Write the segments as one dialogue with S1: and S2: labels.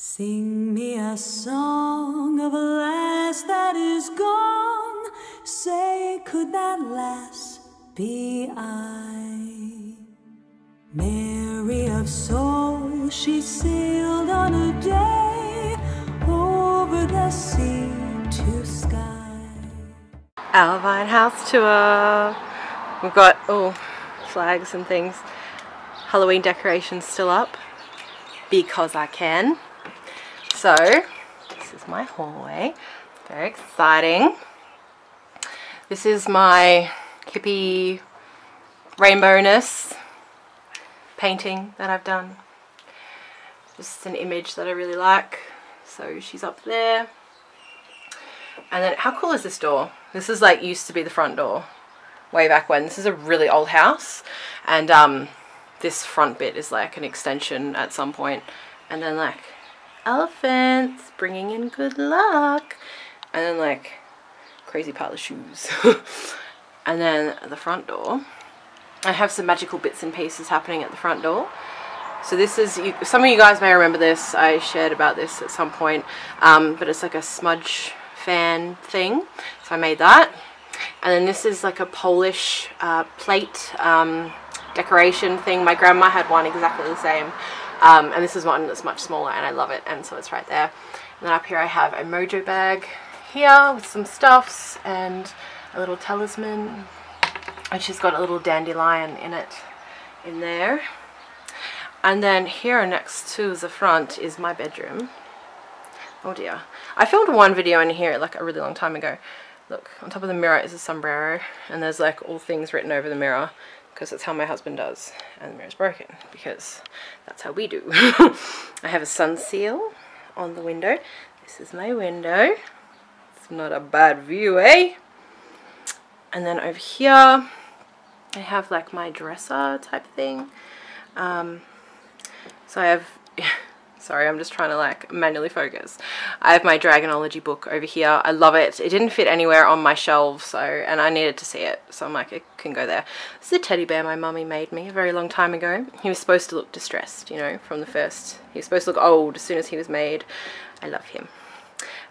S1: Sing me a song of a lass that is gone. Say, could that lass be I? Mary of soul, she sailed on a day over the sea to Skye.
S2: Owlvine house tour. We've got flags and things. Halloween decorations still up because I can. So this is my hallway. Very exciting. This is my hippie rainbowness painting that I've done. Just an image that I really like. So she's up there. And then how cool is this door? This is like used to be the front door way back when. This is a really old house, and this front bit is like an extension at some point, and then like elephants bringing in good luck, and then like crazy pile of shoes. And then at the front door I have some magical bits and pieces happening at the front door. So this is, some of you guys may remember this, I shared about this at some point, but it's like a smudge fan thing, so I made that. And then this is like a Polish plate decoration thing. My grandma had one exactly the same, and this is one that's much smaller and I love it, and so it's right there. And then up here I have a mojo bag here with some stuffs and a little talisman, and she's got a little dandelion in it in there. And then here next to the front is my bedroom. Oh dear. I filmed one video in here like a really long time ago. Look, on top of the mirror is a sombrero, and there's like all things written over the mirror, because that's how my husband does, and the mirror's broken because that's how we do. I have a sun seal on the window. This is my window. It's not a bad view, eh? And then over here I have like my dresser type thing. So I have sorry, I'm just trying to like manually focus. I have my Dragonology book over here. I love it. It didn't fit anywhere on my shelves, so, and I needed to see it, so I'm like, it can go there. This is a teddy bear my mummy made me a very long time ago. He was supposed to look distressed, you know, from the first. He was supposed to look old as soon as he was made. I love him.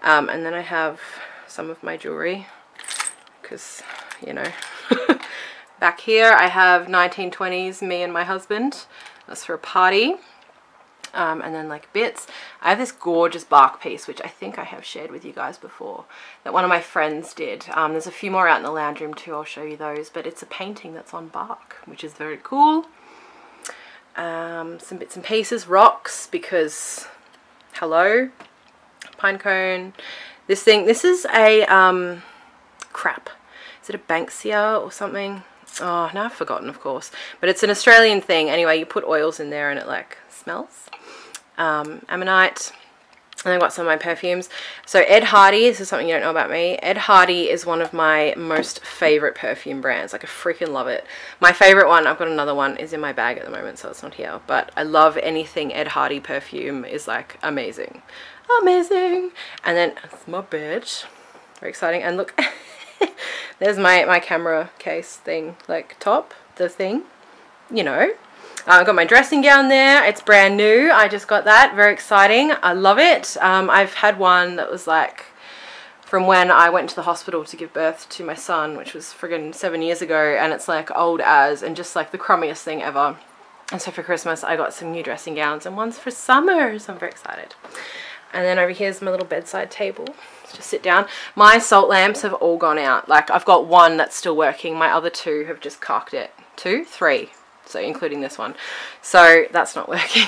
S2: And then I have some of my jewelry, because, you know. Back here I have 1920s, me and my husband. That's for a party. And then like bits. I have this gorgeous bark piece, which I think I have shared with you guys before, that one of my friends did. There's a few more out in the lounge room too, I'll show you those, but it's a painting that's on bark, which is very cool. Some bits and pieces, rocks, because hello, pine cone. This thing, this is a crap, is it a Banksia or something? Oh, now I've forgotten, of course, but it's an Australian thing. Anyway, you put oils in there and it like smells. Ammonite, and I've got some of my perfumes. So Ed Hardy, this is something you don't know about me. Ed Hardy is one of my most favorite perfume brands. Like I freaking love it. My favorite one, I've got another one, is in my bag at the moment, so it's not here, but I love anything Ed Hardy perfume is like amazing. Amazing. And then it's my bed. Very exciting. And look, there's my camera case thing, like top, the thing, you know. I've got my dressing gown there. It's brand new. I just got that. Very exciting. I love it. I've had one that was like from when I went to the hospital to give birth to my son, which was friggin' 7 years ago, and it's like old as and just like the crummiest thing ever. And so for Christmas I got some new dressing gowns, and one's for summer, so I'm very excited. And then over here's my little bedside table. Let's just sit down. My salt lamps have all gone out. Like I've got one that's still working. My other two have just carked it. 2, 3. So including this one, so that's not working.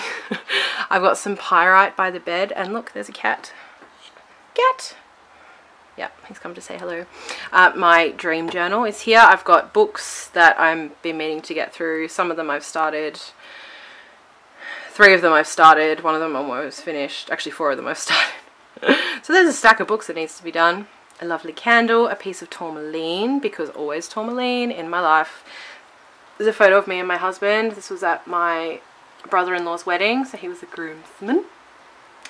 S2: I've got some pyrite by the bed, and look, there's a cat. Yeah, he's come to say hello. My dream journal is here. I've got books that I've been meaning to get through. Some of them I've started. 3 of them I've started. 1 of them almost finished. Actually 4 of them I've started. So there's a stack of books that needs to be done. A lovely candle, a piece of tourmaline, because always tourmaline in my life. There's a photo of me and my husband. This was at my brother-in-law's wedding, so he was the groomsman.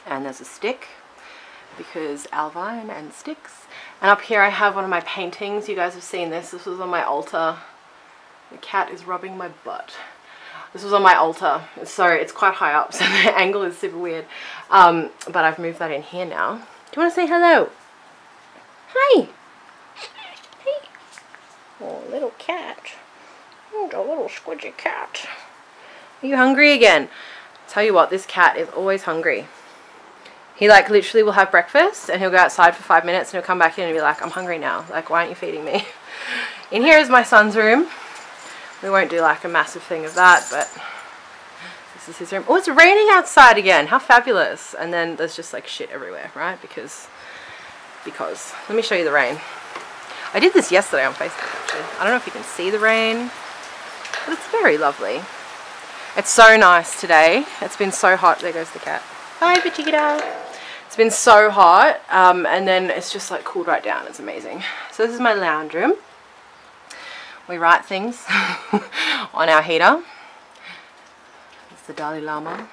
S2: And there's a stick, because Owlvine and sticks. And up here I have one of my paintings. You guys have seen this. This was on my altar. The cat is rubbing my butt. This was on my altar, so it's quite high up, so the angle is super weird. But I've moved that in here now. Do you want to say hello? Hi! Hey! Oh, little cat. Oh, the little squidgy cat. Are you hungry again? Tell you what, this cat is always hungry. He like literally will have breakfast and he'll go outside for 5 minutes and he'll come back in and be like, I'm hungry now. Like, why aren't you feeding me? In here is my son's room. We won't do like a massive thing of that, but this is his room. Oh, it's raining outside again. How fabulous. And then there's just like shit everywhere, right? Because let me show you the rain. I did this yesterday on Facebook actually. I don't know if you can see the rain, but it's very lovely. It's so nice today. It's been so hot. There goes the cat. Hi, Pichigida. It's been so hot, and then it's just like cooled right down. It's amazing. So this is my lounge room. We write things on our heater. It's the Dalai Lama.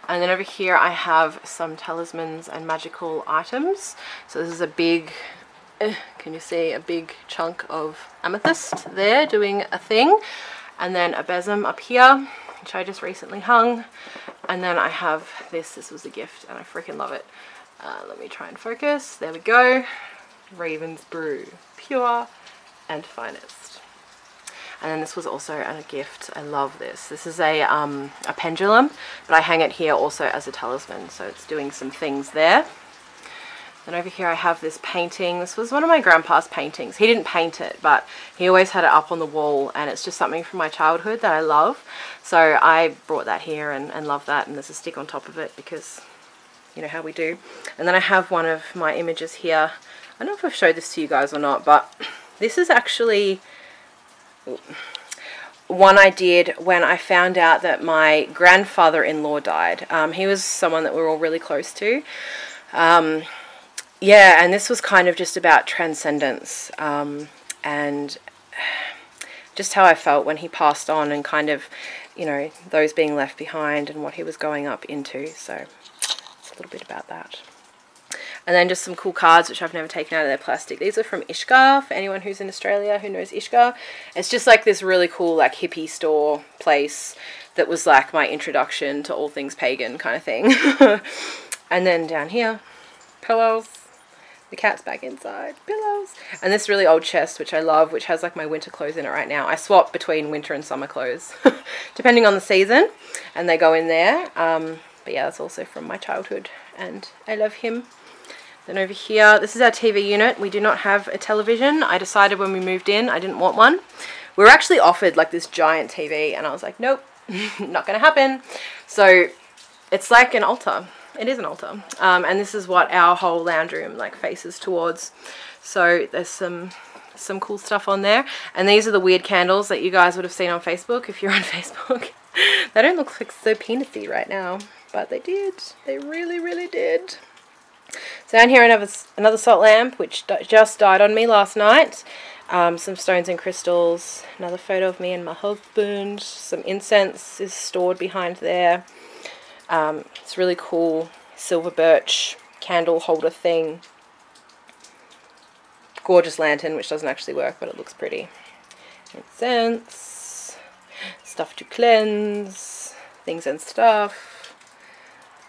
S2: And then over here I have some talismans and magical items. So this is a big, can you see, a big chunk of amethyst there doing a thing. And then a besom up here, which I just recently hung. And then I have this was a gift and I freaking love it. Let me try and focus. There we go. Raven's Brew, pure and finest. And then this was also a gift. I love this. This is a pendulum, but I hang it here also as a talisman, so it's doing some things there. Then over here I have this painting. This was one of my grandpa's paintings. He didn't paint it, but he always had it up on the wall, and it's just something from my childhood that I love. So I brought that here and love that, and there's a stick on top of it because you know how we do. And then I have one of my images here. I don't know if I've showed this to you guys or not, but this is actually one I did when I found out that my grandfather-in-law died. He was someone that we were all really close to. Yeah, and this was kind of just about transcendence and just how I felt when he passed on and kind of, you know, those being left behind and what he was going up into. So it's a little bit about that. And then just some cool cards, which I've never taken out of their plastic. These are from Ishka, for anyone who's in Australia who knows Ishka. It's just like this really cool like hippie store place that was like my introduction to all things pagan kind of thing. And then down here, pillows. The cat's back inside. Pillows. And this really old chest, which I love, which has like my winter clothes in it right now. I swap between winter and summer clothes, depending on the season. And they go in there. But yeah, that's also from my childhood. And I love him. Then over here, this is our TV unit. We do not have a television. I decided when we moved in, I didn't want one. We were actually offered like this giant TV and I was like, nope, not gonna happen. So it's like an altar. It is an altar. And this is what our whole lounge room like faces towards. So there's some cool stuff on there. And these are the weird candles that you guys would have seen on Facebook if you're on Facebook. They don't look like so penisy right now, but they did. They really, really did. So down here another salt lamp, which just died on me last night. Some stones and crystals. Another photo of me and my husband. Some incense is stored behind there. It's really cool silver birch candle holder thing. Gorgeous lantern, which doesn't actually work, but it looks pretty. Incense. Stuff to cleanse. Things and stuff.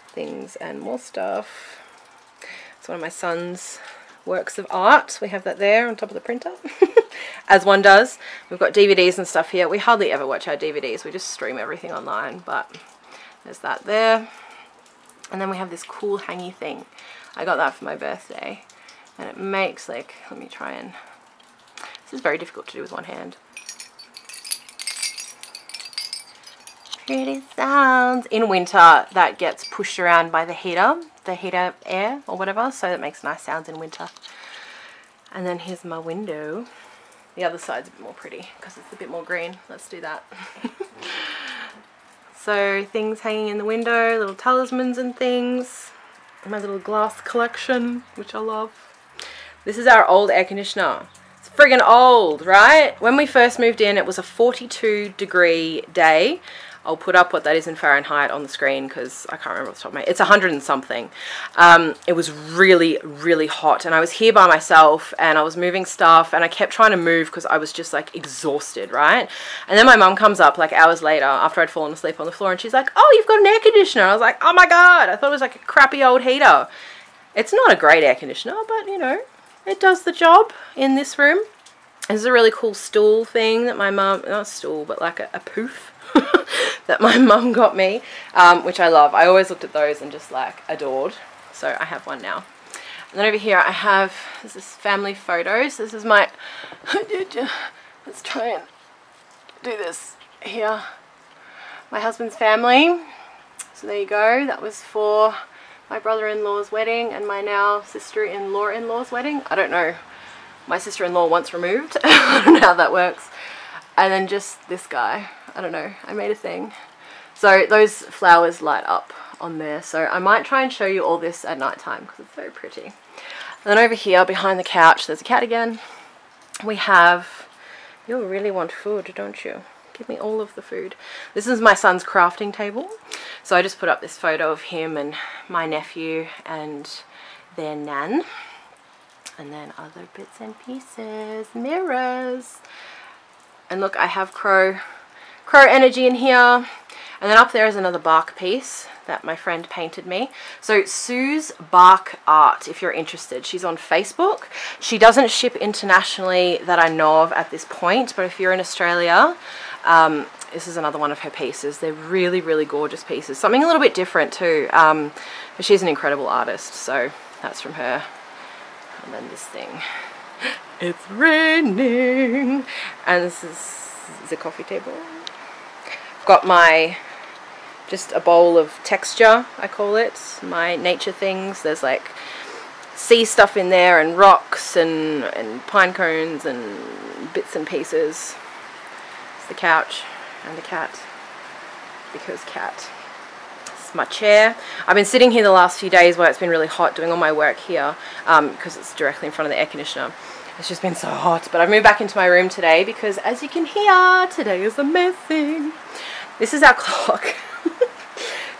S2: Things and more stuff. It's one of my son's works of art. We have that there on top of the printer, as one does. We've got DVDs and stuff here. We hardly ever watch our DVDs. We just stream everything online, but there's that there. And then we have this cool hangy thing. I got that for my birthday. And it makes like, let me try and, this is very difficult to do with one hand. Pretty sounds. In winter, that gets pushed around by the heater air or whatever, so it makes nice sounds in winter. And then here's my window. The other side's a bit more pretty because it's a bit more green. Let's do that. So things hanging in the window, little talismans and things. My little glass collection, which I love. This is our old air conditioner. It's friggin' old, right? When we first moved in, it was a 42-degree day I'll put up what that is in Fahrenheit on the screen because I can't remember off the top of my head. It's 100 and something. It was really, really hot, and I was here by myself and I was moving stuff and I kept trying to move because I was just like exhausted, right? And then my mum comes up like hours later after I'd fallen asleep on the floor and she's like, oh, you've got an air conditioner. I was like, oh my God, I thought it was like a crappy old heater. It's not a great air conditioner, but you know, it does the job in this room. This is a really cool stool thing that my mum, not a stool, but like a poof that my mum got me, which I love. I always looked at those and just like adored. So I have one now. And then over here I have, this is family photos. This is my, let's try and do this here. My husband's family. So there you go. That was for my brother-in-law's wedding and my now sister-in-law's wedding. I don't know. My sister-in-law once removed. I don't know how that works. And then just this guy. I don't know. I made a thing. So those flowers light up on there. So I might try and show you all this at night time because it's very pretty. And then over here behind the couch, there's a cat again. We have, you really want food, don't you? Give me all of the food. This is my son's crafting table. So I just put up this photo of him and my nephew and their nan. And then other bits and pieces, mirrors. And look, I have crow energy in here. And then up there is another bark piece that my friend painted me. So Sue's Bark Art, if you're interested. She's on Facebook. She doesn't ship internationally that I know of at this point, but if you're in Australia, this is another one of her pieces. They're really, really gorgeous pieces. Something a little bit different too. But she's an incredible artist, so that's from her. And then this thing. It's raining. And this is the coffee table. I've got my, just a bowl of texture, I call it. My nature things. There's like sea stuff in there and rocks and pine cones and bits and pieces. It's the couch and the cat. Because cat. My chair. I've been sitting here the last few days while it's been really hot doing all my work here because it's directly in front of the air conditioner. It's just been so hot, but I've moved back into my room today because as you can hear, today is amazing. This is our clock.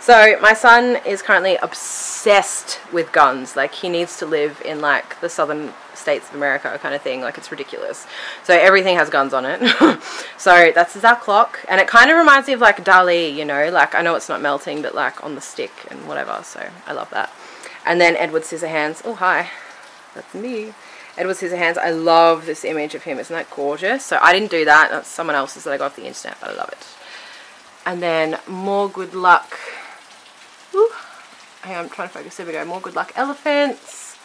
S2: So my son is currently obsessed with guns. Like he needs to live in like the southern states of America kind of thing. Like it's ridiculous. So everything has guns on it. So that's our clock. And it kind of reminds me of like Dali, you know, like I know it's not melting, but like on the stick and whatever. So I love that. And then Edward Scissorhands. Oh, hi. That's me. Edward Scissorhands. I love this image of him. Isn't that gorgeous? So I didn't do that. That's someone else's that I got off the internet, but I love it. And then more good luck. Ooh. Hang on, I'm trying to focus. There we go. More good luck elephants.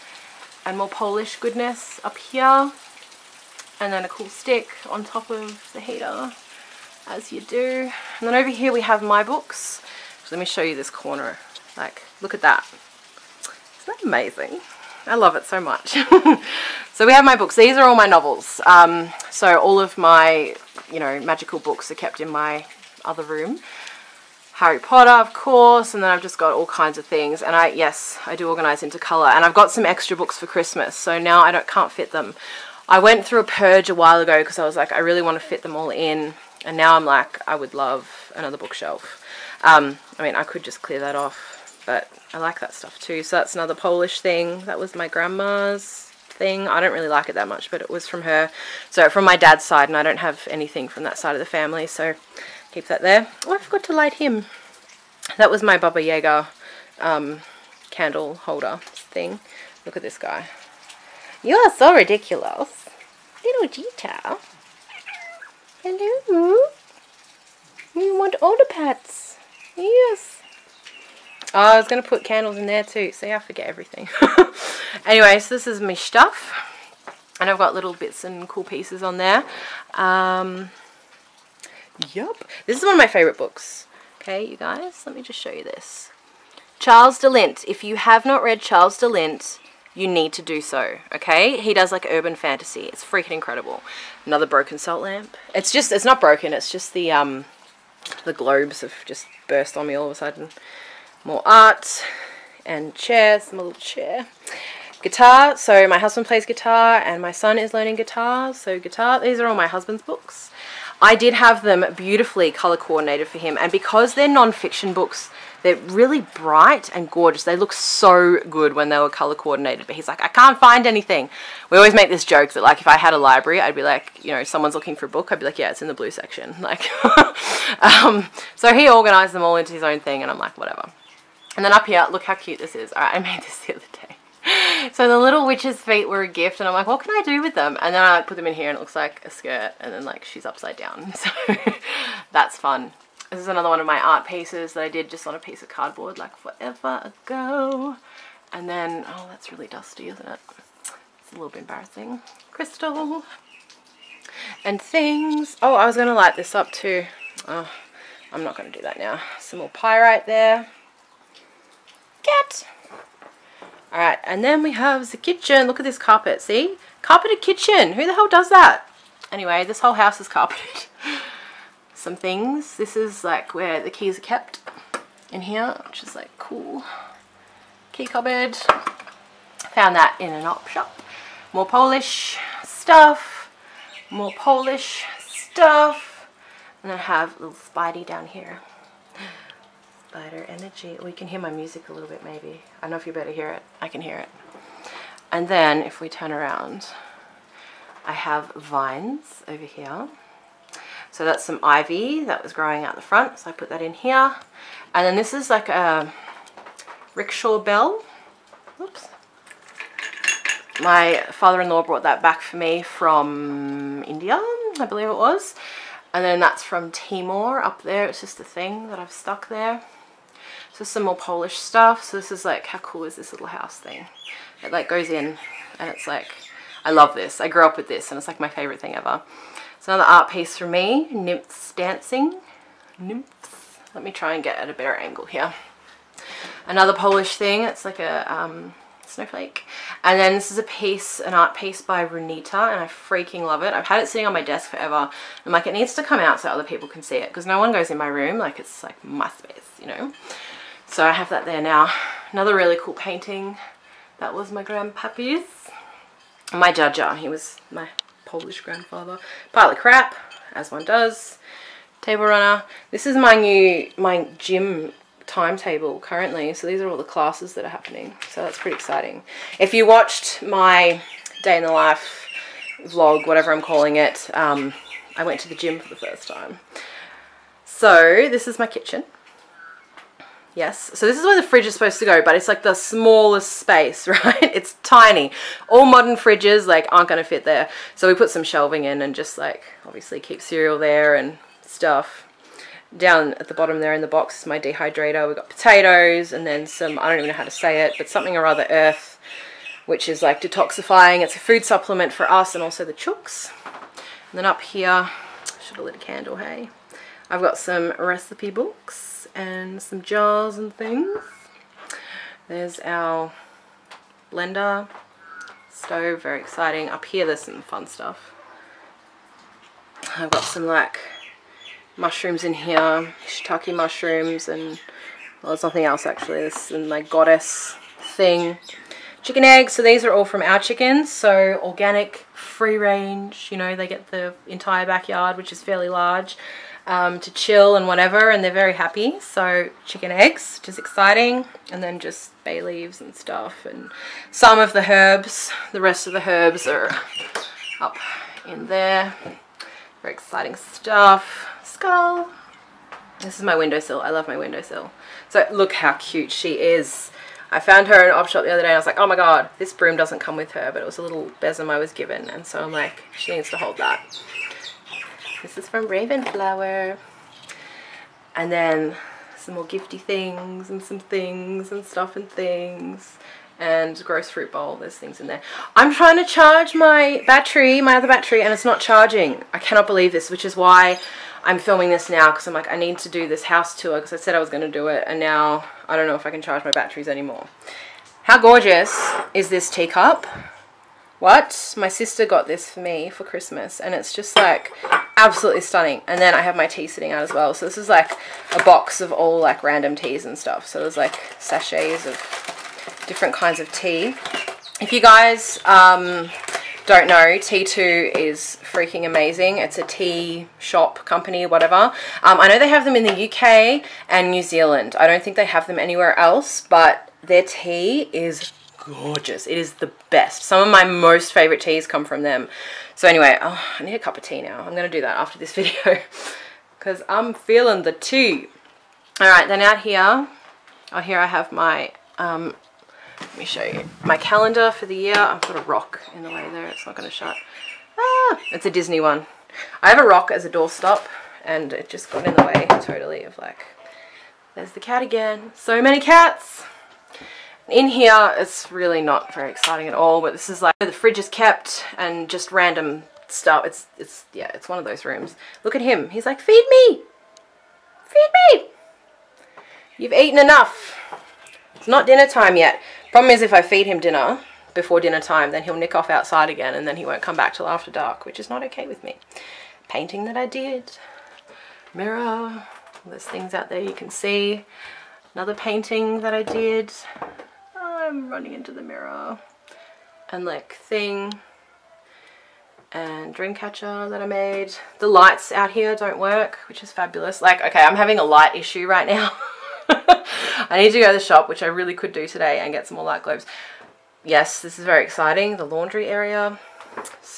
S2: And more Polish goodness up here. And then a cool stick on top of the heater, as you do. And then over here we have my books. So let me show you this corner. Like, look at that. Isn't that amazing? I love it so much. So we have my books. These are all my novels. So all of my, you know, magical books are kept in my other room. Harry Potter, of course, and then I've just got all kinds of things. And yes, I do organize into color. And I've got some extra books for Christmas, so now I can't fit them. I went through a purge a while ago because I was like, I really want to fit them all in. And now I'm like, I would love another bookshelf. I mean, I could just clear that off, but I like that stuff too. So that's another Polish thing. That was my grandma's thing. I don't really like it that much, but it was from her. So from my dad's side, and I don't have anything from that side of the family, so keep that there. Oh, I forgot to light him. That was my Baba Yaga candle holder thing. Look at this guy. You are so ridiculous. Little Gita. Hello. You want all the pets? Yes. Oh, I was going to put candles in there too. See, I forget everything. Anyway, so this is my stuff. And I've got little bits and cool pieces on there. Yup. This is one of my favorite books. Okay, you guys, let me just show you this. Charles de Lint. If you have not read Charles de Lint, you need to do so, okay? He does like urban fantasy. It's freaking incredible. Another broken salt lamp. It's not broken, it's just the globes have just burst on me all of a sudden. More art and chairs, my little chair. Guitar, so my husband plays guitar and my son is learning guitar, so guitar, these are all my husband's books. I did have them beautifully color coordinated for him, and because they're non-fiction books, they're really bright and gorgeous. They look so good when they were color coordinated, but he's like, I can't find anything. We always make this joke that, like, if I had a library, I'd be like, you know, someone's looking for a book, I'd be like, yeah, it's in the blue section. Like, so he organized them all into his own thing, and I'm like, whatever. And then up here, look how cute this is. All right, I made this the other day. So the little witch's feet were a gift, and I'm like, what can I do with them? And then I put them in here, and it looks like a skirt, and then like she's upside down. So that's fun. This is another one of my art pieces that I did just on a piece of cardboard like forever ago. And then, oh, that's really dusty, isn't it? It's a little bit embarrassing. Crystal and things. Oh, I was going to light this up too. Oh, I'm not going to do that now. Some more pyrite there. Cat. Alright, and then we have the kitchen. Look at this carpet, see? Carpeted kitchen. Who the hell does that? Anyway, this whole house is carpeted. Some things. This is like where the keys are kept in here, which is like cool. Key cupboard. Found that in an op shop. More Polish stuff. More Polish stuff. And then I have a little Spidey down here. Spider energy. Oh, you can hear my music a little bit maybe. I don't know if you better hear it. I can hear it. And then if we turn around, I have vines over here. So that's some ivy that was growing out the front. So I put that in here. And then this is like a rickshaw bell. Oops. My father-in-law brought that back for me from India, I believe it was. And then that's from Timor up there. It's just a thing that I've stuck there. So some more Polish stuff. So this is like, how cool is this little house thing? It like goes in and it's like, I love this. I grew up with this and it's like my favorite thing ever. It's another art piece for me. Nymphs dancing. Nymphs. Let me try and get at a better angle here. Another Polish thing. It's like a snowflake. And then this is a piece, an art piece by Runita, and I freaking love it. I've had it sitting on my desk forever. I'm like, it needs to come out so other people can see it, because no one goes in my room. Like, it's like my space, you know. So I have that there now. Another really cool painting. That was my grandpappy's. My Jaja, he was my Polish grandfather. Pile of crap, as one does. Table runner. This is my gym timetable currently. So these are all the classes that are happening. So that's pretty exciting. If you watched my day in the life vlog, whatever I'm calling it, I went to the gym for the first time. So this is my kitchen. Yes, so this is where the fridge is supposed to go, but it's like the smallest space, right? It's tiny. All modern fridges like aren't going to fit there. So we put some shelving in and just like obviously keep cereal there and stuff. Down at the bottom there in the box is my dehydrator. We've got potatoes and then some, I don't even know how to say it, but something or other earth, which is like detoxifying. It's a food supplement for us and also the chooks. And then up here, I should have lit a candle, hey. I've got some recipe books and some jars and things. There's our blender, stove, very exciting. Up here there's some fun stuff. I've got some like mushrooms in here, shiitake mushrooms, and well, there's nothing else actually. This is my goddess thing. Chicken eggs, so these are all from our chickens, so organic, free range, you know, they get the entire backyard, which is fairly large. To chill and whatever, and they're very happy. So chicken eggs, which is exciting, and then just bay leaves and stuff, and some of the herbs. The rest of the herbs are up in there. Very exciting stuff. Skull. This is my windowsill. I love my windowsill. So look how cute she is. I found her in an op shop the other day and I was like, oh my god, this broom doesn't come with her, but it was a little besom I was given, and so I'm like, she needs to hold that. This is from Ravenflower. And then some more gifty things and some things and stuff and things. And gross fruit bowl, there's things in there. I'm trying to charge my battery, my other battery, and it's not charging. I cannot believe this, which is why I'm filming this now, because I'm like, I need to do this house tour, because I said I was going to do it, and now I don't know if I can charge my batteries anymore. How gorgeous is this teacup? What? My sister got this for me for Christmas, and it's just like absolutely stunning. And then I have my tea sitting out as well. So this is like a box of all like random teas and stuff. So there's like sachets of different kinds of tea. If you guys don't know, T2 is freaking amazing. It's a tea shop company, whatever. I know they have them in the UK and New Zealand. I don't think they have them anywhere else, but their tea is gorgeous. It is the best. Some of my most favorite teas come from them. So anyway, oh, I need a cup of tea now. I'm going to do that after this video because I'm feeling the tea. All right, then out here, oh, here I have my, let me show you, my calendar for the year. I've got a rock in the way there. It's not going to shut. Ah, it's a Disney one. I have a rock as a doorstop and it just got in the way totally of like, there's the cat again. So many cats. In here, it's really not very exciting at all, but this is like the fridge is kept and just random stuff. Yeah, it's one of those rooms. Look at him. He's like, feed me. Feed me. You've eaten enough. It's not dinner time yet. Problem is if I feed him dinner before dinner time, then he'll nick off outside again and then he won't come back till after dark, which is not okay with me. Painting that I did. Mirror. There's things out there you can see. Another painting that I did. I'm running into the mirror. And like thing. And dream catcher that I made. The lights out here don't work, which is fabulous. Like, okay, I'm having a light issue right now. I need to go to the shop, which I really could do today, and get some more light globes. Yes, this is very exciting. The laundry area.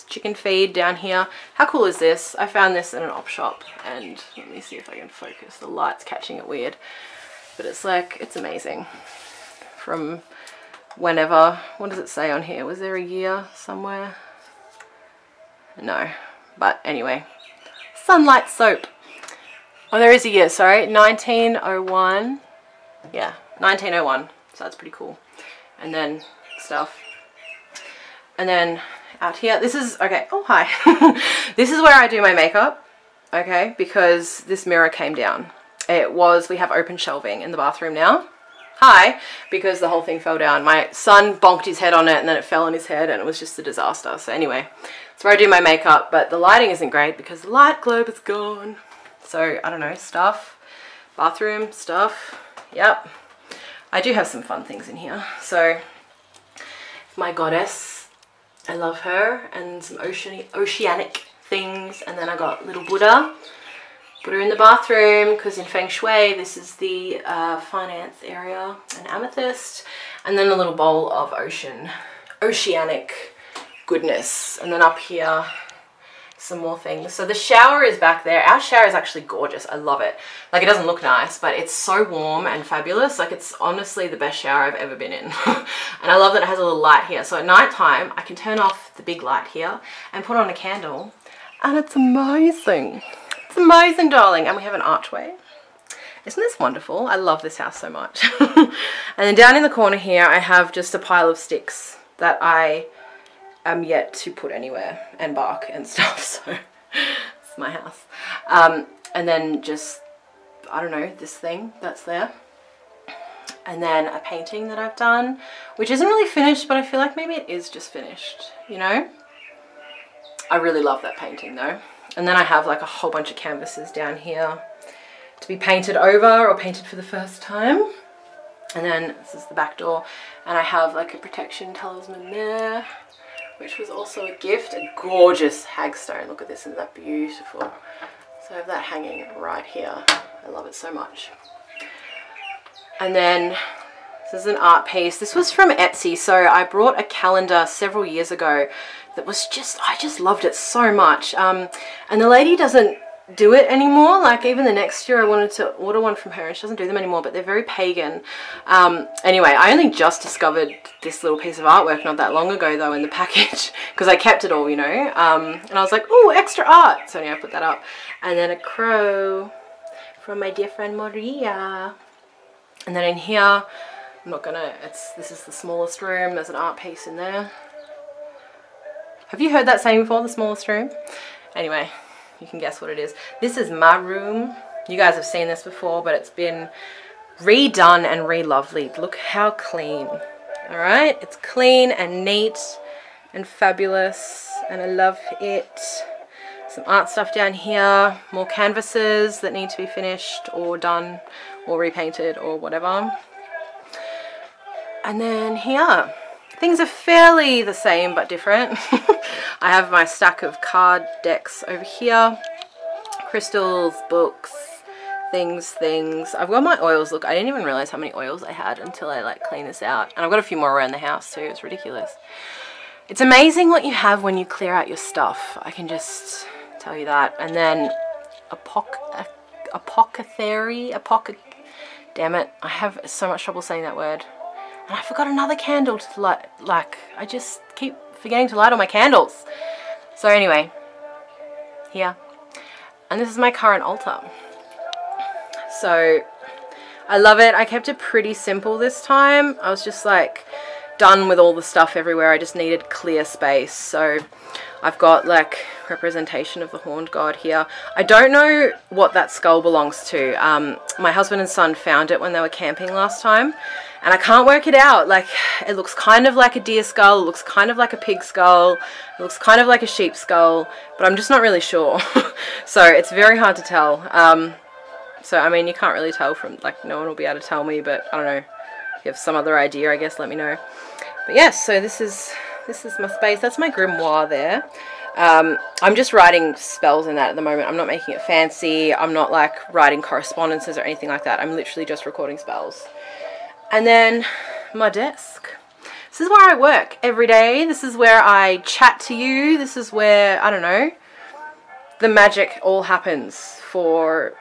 S2: Chicken feed down here. How cool is this? I found this in an op shop, and let me see if I can focus. The light's catching it weird. But it's like, it's amazing. From whenever, what does it say on here? Was there a year somewhere? No, but anyway, Sunlight soap. Oh, there is a year, sorry, 1901. Yeah, 1901, so that's pretty cool. And then stuff. And then out here, this is, okay, oh hi. This is where I do my makeup, okay, because this mirror came down. It was, we have open shelving in the bathroom now. Hi, because the whole thing fell down. My son bonked his head on it and then it fell on his head and it was just a disaster. So anyway, that's where I do my makeup, but the lighting isn't great because the light globe is gone. So I don't know, stuff, bathroom stuff, yep. I do have some fun things in here. So my goddess, I love her, and some oceanic things, and then I got little Buddha. Put her in the bathroom because in Feng Shui this is the finance area, an amethyst, and then a little bowl of oceanic goodness. And then up here some more things. So the shower is back there. Our shower is actually gorgeous. I love it. Like, it doesn't look nice, but it's so warm and fabulous. Like, it's honestly the best shower I've ever been in. And I love that it has a little light here. So at night time I can turn off the big light here and put on a candle, and it's amazing. It's amazing, darling. And we have an archway. Isn't this wonderful? I love this house so much. And then down in the corner here, I have just a pile of sticks that I am yet to put anywhere, and bark and stuff. So it's my house. And then just, I don't know, this thing that's there. And then a painting that I've done, which isn't really finished, but I feel like maybe it is just finished, you know? I really love that painting though. And then I have like a whole bunch of canvases down here to be painted over or painted for the first time. And then this is the back door, and I have like a protection talisman there, which was also a gift, a gorgeous hagstone. Look at this, isn't that beautiful? So I have that hanging right here. I love it so much. And then this is an art piece. This was from Etsy. So I brought a calendar several years ago that was just, I just loved it so much. And the lady doesn't do it anymore. Like, even the next year I wanted to order one from her and she doesn't do them anymore, but they're very pagan. Anyway, I only just discovered this little piece of artwork not that long ago though in the package, because I kept it all, you know. And I was like, oh, extra art. So anyway, I put that up. And then a crow from my dear friend Maria. And then in here, I'm not gonna, this is the smallest room. There's an art piece in there. Have you heard that saying before, the smallest room? Anyway, you can guess what it is. This is my room. You guys have seen this before, but it's been redone and re-lovely. Look how clean. All right, it's clean and neat and fabulous, and I love it. Some art stuff down here, more canvases that need to be finished or done or repainted or whatever. And then here, things are fairly the same but different. I have my stack of card decks over here. Crystals, books, things. I've got my oils. Look, I didn't even realize how many oils I had until I like clean this out. And I've got a few more around the house too. It's ridiculous. It's amazing what you have when you clear out your stuff. I can just tell you that. And then apothecary. Damn it, I have so much trouble saying that word. And I forgot another candle to light. Like, I just keep forgetting to light all my candles. So anyway, here. And this is my current altar. So I love it. I kept it pretty simple this time. I was just like done with all the stuff everywhere. I just needed clear space. So I've got like representation of the horned god here. I don't know what that skull belongs to. My husband and son found it when they were camping last time, and I can't work it out. Like, it looks kind of like a deer skull, it looks kind of like a pig skull, it looks kind of like a sheep skull, but I'm just not really sure. So it's very hard to tell. So I mean, you can't really tell from, like, no one will be able to tell me, but I don't know. If you have some other idea, I guess, let me know. But yes, so this is my space. That's my grimoire there. I'm just writing spells in that at the moment. I'm not making it fancy. I'm not like writing correspondences or anything like that. I'm literally just recording spells. And then my desk. This is where I work every day. This is where I chat to you. This is where, I don't know, the magic all happens for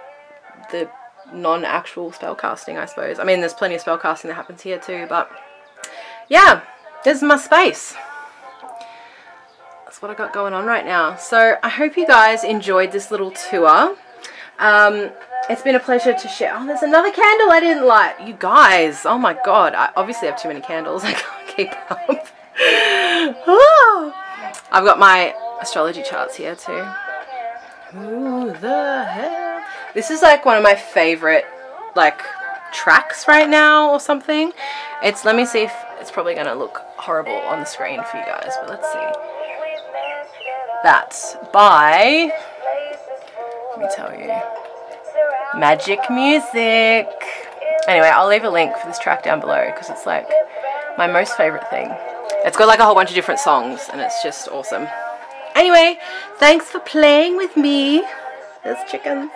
S2: the non-actual spellcasting, I suppose. I mean, there's plenty of spellcasting that happens here too, but yeah, this is my space. That's what I got going on right now. So I hope you guys enjoyed this little tour. It's been a pleasure to share. Oh, there's another candle I didn't light. You guys, oh my god, I obviously have too many candles. I can't keep up. Oh, I've got my astrology charts here too. Who the hell? This is like one of my favorite like tracks right now or something. It's, let me see if it's probably gonna look horrible on the screen for you guys, but let's see. That's by, let me tell you, Magic Music. Anyway, I'll leave a link for this track down below because it's like my most favorite thing. It's got like a whole bunch of different songs and it's just awesome. Anyway, thanks for playing with me. There's chickens.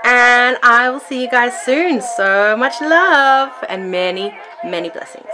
S2: And I will see you guys soon. So much love and many, many blessings.